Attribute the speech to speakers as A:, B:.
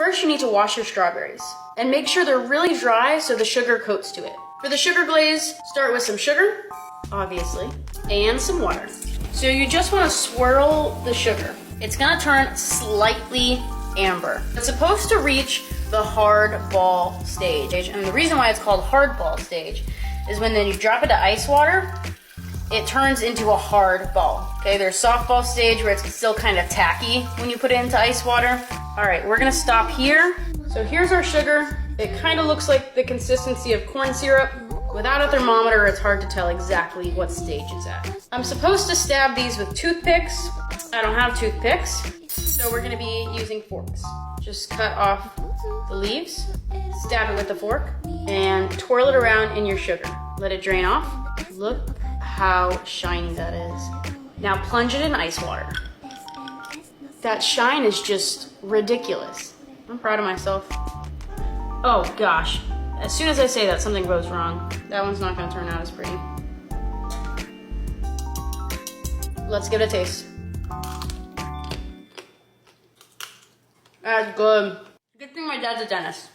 A: First, you need to wash your strawberries and make sure they're really dry so the sugar coats to it. For the sugar glaze, start with some sugar, obviously, and some water. So you just want to swirl the sugar. It's gonna turn slightly amber. It's supposed to reach the hard ball stage. And the reason why it's called hard ball stage is when then you drop it to ice water, it turns into a hard ball. Okay, there's softball stage where it's still kind of tacky when you put it into ice water. All right, we're gonna stop here. So here's our sugar. It kind of looks like the consistency of corn syrup. Without a thermometer, it's hard to tell exactly what stage it's at. I'm supposed to stab these with toothpicks. I don't have toothpicks, so we're gonna be using forks. Just cut off the leaves, stab it with the fork, and twirl it around in your sugar. Let it drain off. Look how shiny that is. Now plunge it in ice water. That shine is just ridiculous. I'm proud of myself. Oh gosh, as soon as I say that, something goes wrong. That one's not gonna turn out as pretty. Let's give it a taste. That's good. Good thing my dad's a dentist.